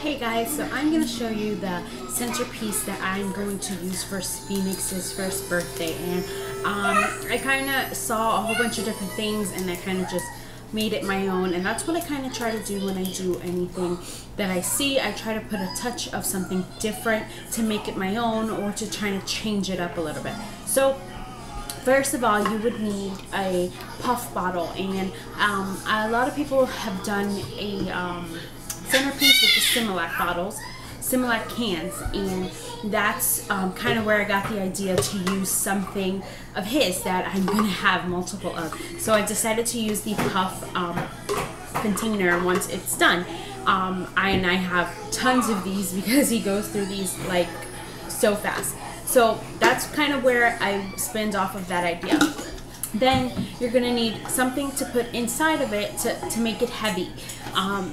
Hey guys, so I'm going to show you the centerpiece that I'm going to use for Phoenix's first birthday, and I kind of saw a whole bunch of different things and I kind of just made it my own, and that's what I kind of try to do when I do anything that I see. I try to put a touch of something different to make it my own or to try to change it up a little bit. So first of all, you would need a puff bottle, and a lot of people have done a centerpiece with the Similac bottles, Similac cans, and that's kind of where I got the idea to use something of his that I'm going to have multiple of. So I decided to use the puff container once it's done. I have tons of these because he goes through these like so fast. So that's kind of where I spin off of that idea. Then you're going to need something to put inside of it to make it heavy,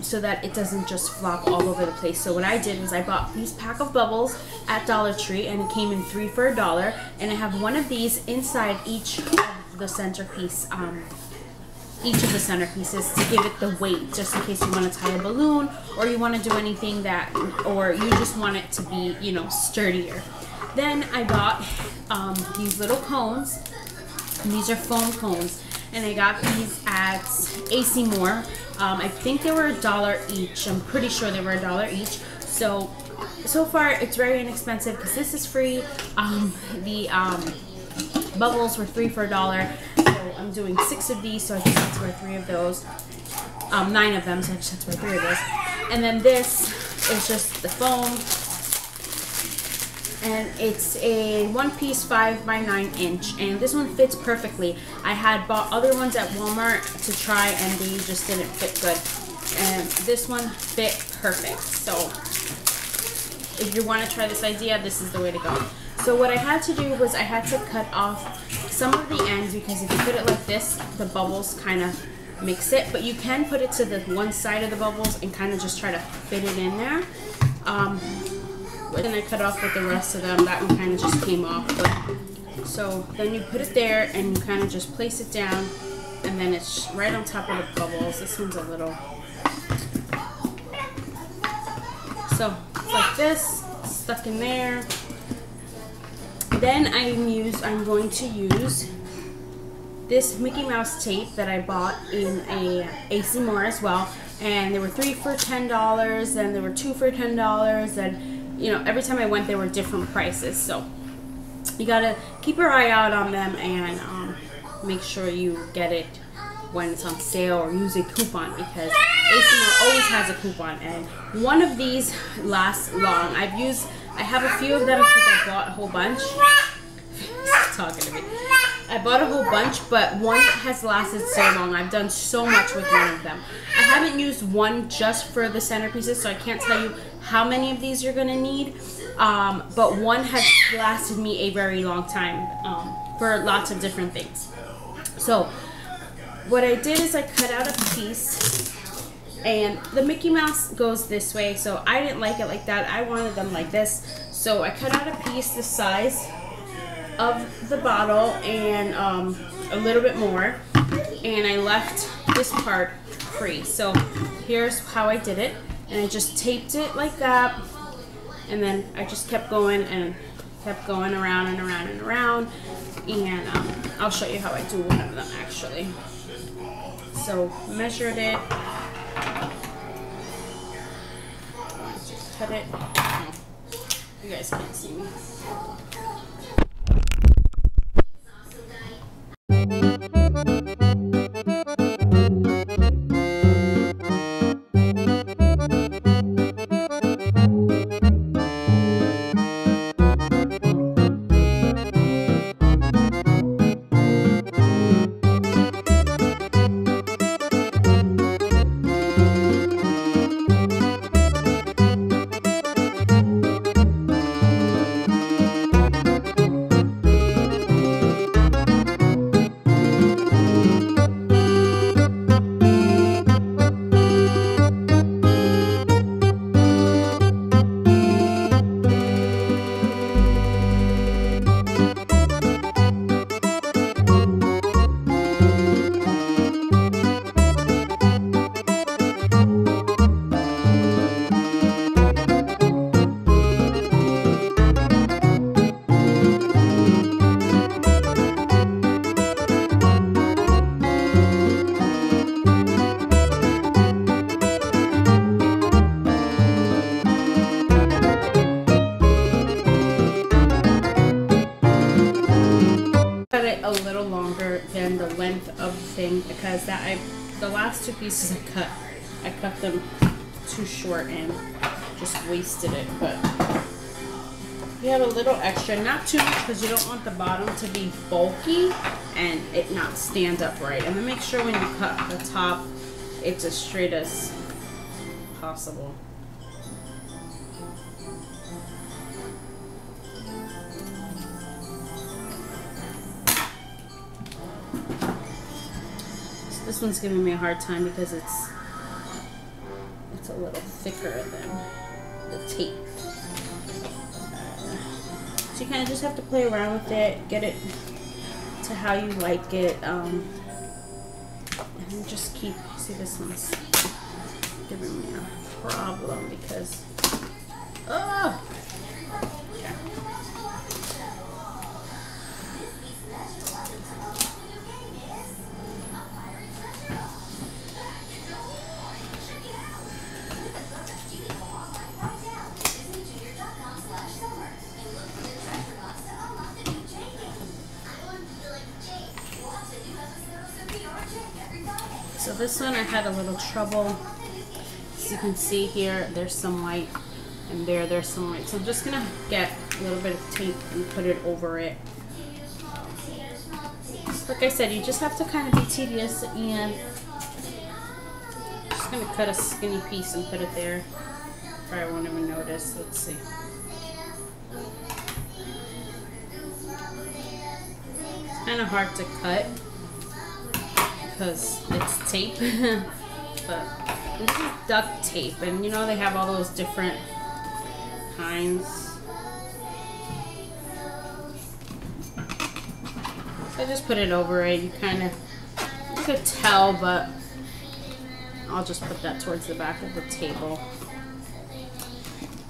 so that it doesn't just flop all over the place. So what I did was I bought these pack of bubbles at Dollar Tree, and it came in 3 for $1, and I have one of these inside each of the centerpiece, each of the centerpieces, to give it the weight, just in case you want to tie a balloon or you want to do anything that, or you just want it to be, you know, sturdier. Then I bought these little cones. And these are foam cones, and I got these at AC Moore. I think they were $1 each. I'm pretty sure they were $1 each. So far it's very inexpensive because this is free. The bubbles were 3 for $1. So I'm doing 6 of these, so I just had to buy 3 of those. 9 of them, so I just had to buy 3 of those. And then this is just the foam. And it's a 1-piece 5x9 inch, and this one fits perfectly. I had bought other ones at Walmart to try, and they just didn't fit good, and this one fit perfect. So if you want to try this idea, this is the way to go. So what I had to do was I had to cut off some of the ends, because if you put it like this, the bubbles kind of mix it, but you can put it to the one side of the bubbles and kind of just try to fit it in there. Then I cut off with the rest of them. That one kind of just came off. So then you put it there and you kind of just place it down, and then it's right on top of the bubbles. This one's a little. So it's like this, stuck in there. Then I'm going to use this Mickey Mouse tape that I bought in a AC Moore as well, and there were 3 for $10, and there were 2 for $10, and you know, every time I went, there were different prices. So you gotta keep your eye out on them, and make sure you get it when it's on sale, or use a coupon, because AC Moore always has a coupon, and one of these lasts long. I have a few of them because I bought a whole bunch. Talking to me. I bought a whole bunch, but one has lasted so long. I've done so much with one of them. I haven't used one just for the centerpieces, so I can't tell you how many of these you're going to need, but one has lasted me a very long time, for lots of different things. So what I did is I cut out a piece, and the Mickey Mouse goes this way, so I didn't like it like that. I wanted them like this, so I cut out a piece the size of the bottle and a little bit more, and I left this part free. So here's how I did it, and I just taped it like that, and then I just kept going and kept going around and around and around, and I'll show you how I do one of them actually. So measured it, just cut it. You guys can't see me. everything because the last two pieces I cut them too short and just wasted it. But you have a little extra, not too much because you don't want the bottom to be bulky and it not stand up right. And then make sure when you cut the top, it's as straight as possible. So this one's giving me a hard time because it's a little thicker than the tape. So you kind of just have to play around with it, get it to how you like it, and then just keep, see this one's giving me a problem because, oh! Okay. So this one I had a little trouble. As you can see here, there's some white, and there's some white. So I'm just gonna get a little bit of tape and put it over it. So like I said, you just have to kind of be tedious, and just gonna cut a skinny piece and put it there. Probably won't even notice. Let's see. It's kind of hard to cut because it's tape, but this is duct tape, and you know they have all those different kinds. So I just put it over it. You could tell, but I'll just put that towards the back of the table.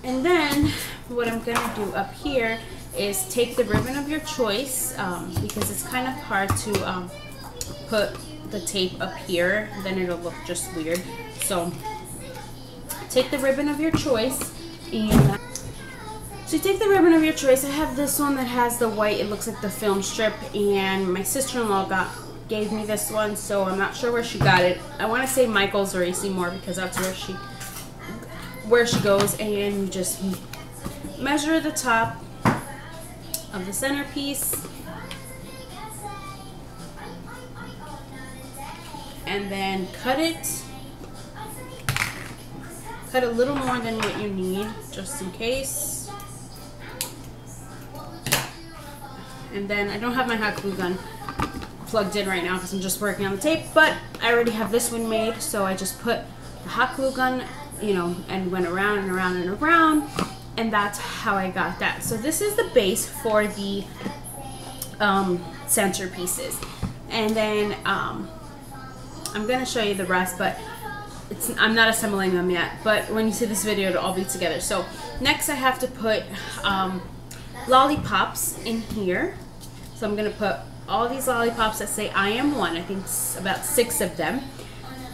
And then what I'm gonna do up here is take the ribbon of your choice, because it's kind of hard to put the tape up here, then it'll look just weird. So take the ribbon of your choice, and so you take the ribbon of your choice. I have this one that has the white, it looks like the film strip, and my sister-in-law gave me this one, so I'm not sure where she got it. I want to say Michael's or AC Moore because that's where she goes, and you just measure the top of the centerpiece, and then cut a little more than what you need, just in case. And then I don't have my hot glue gun plugged in right now because I'm just working on the tape, but I already have this one made, so I just put the hot glue gun, you know, and went around and around and around, and that's how I got that. So this is the base for the centerpieces, and then I'm gonna show you the rest, but I'm not assembling them yet, but when you see this video it'll all be together. So next I have to put lollipops in here. So I'm gonna put all these lollipops that say I am one. I think it's about 6 of them.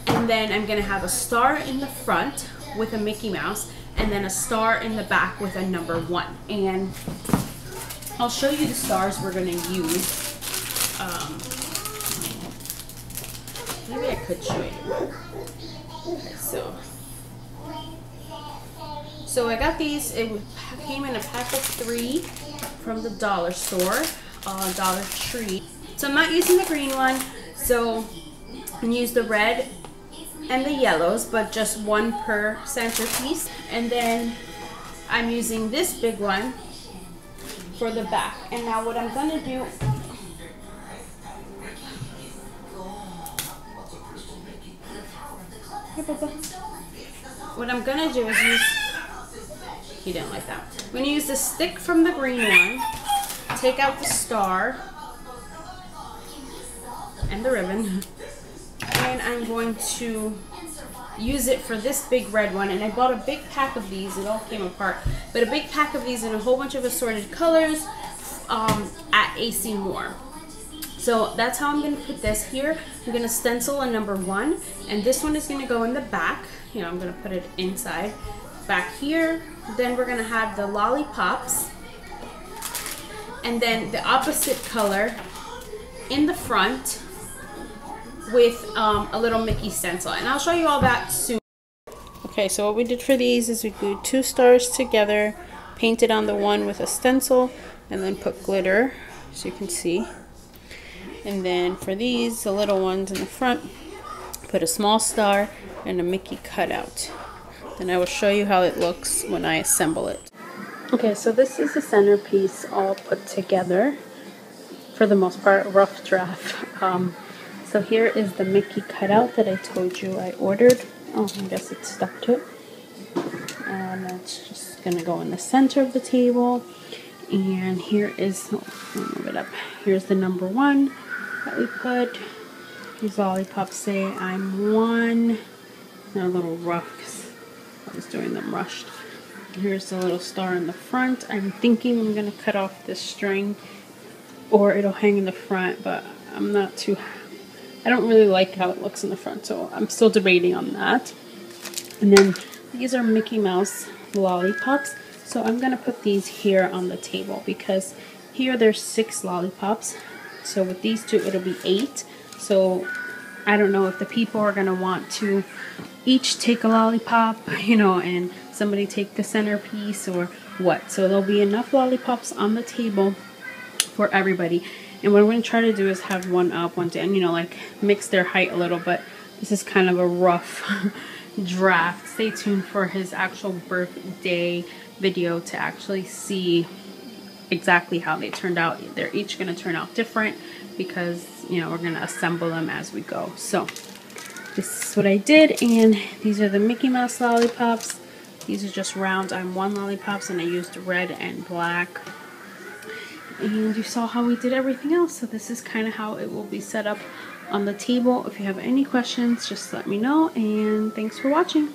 And then I'm gonna have a star in the front with a Mickey Mouse, and then a star in the back with a number 1. And I'll show you the stars we're gonna use. Maybe I could show you. Okay, so I got these. It came in a pack of 3 from the dollar store, Dollar Tree. So I'm not using the green one, so I'm gonna use the red and the yellows, but just 1 per centerpiece. And then I'm using this big one for the back. And now what I'm gonna do, is use, he didn't like that. I'm gonna use the stick from the green one, take out the star and the ribbon, and I'm going to use it for this big red one. And I bought a big pack of these, it all came apart, but a big pack of these in a whole bunch of assorted colors at AC Moore. So that's how I'm going to put this here. I'm going to stencil a number 1, and this one is going to go in the back. You know, I'm going to put it inside back here. Then we're going to have the lollipops, and then the opposite color in the front with a little Mickey stencil, and I'll show you all that soon. Okay, so what we did for these is we glued 2 stars together, painted on the one with a stencil, and then put glitter, so you can see. And then for these, the little ones in the front, put a small star and a Mickey cutout. And I will show you how it looks when I assemble it. Okay, so this is the centerpiece all put together. For the most part, rough draft. So here is the Mickey cutout that I told you I ordered. Oh, I guess it's stuck to it. And that's just going to go in the center of the table. And here is, I'll move it up. Here's the number 1 that we put. These lollipops say I'm 1. They're a little rough because I was doing them rushed. Here's the little star in the front. I'm thinking I'm going to cut off this string or it'll hang in the front, but I'm not too... I don't really like how it looks in the front, so I'm still debating on that. And then these are Mickey Mouse lollipops. So I'm going to put these here on the table because here there's 6 lollipops. So with these 2, it'll be 8. So I don't know if the people are going to want to each take a lollipop, you know, and somebody take the centerpiece or what. So there'll be enough lollipops on the table for everybody. And what I'm going to try to do is have one up, one down, you know, like mix their height a little, but this is kind of a rough draft. Stay tuned for his actual birthday video to actually see exactly how they turned out. They're each going to turn out different because, you know, we're going to assemble them as we go. So this is what I did, and these are the Mickey Mouse lollipops. These are just round I'm1 lollipops, and I used red and black. And you saw how we did everything else, so this is kind of how it will be set up on the table. If you have any questions, just let me know, and thanks for watching.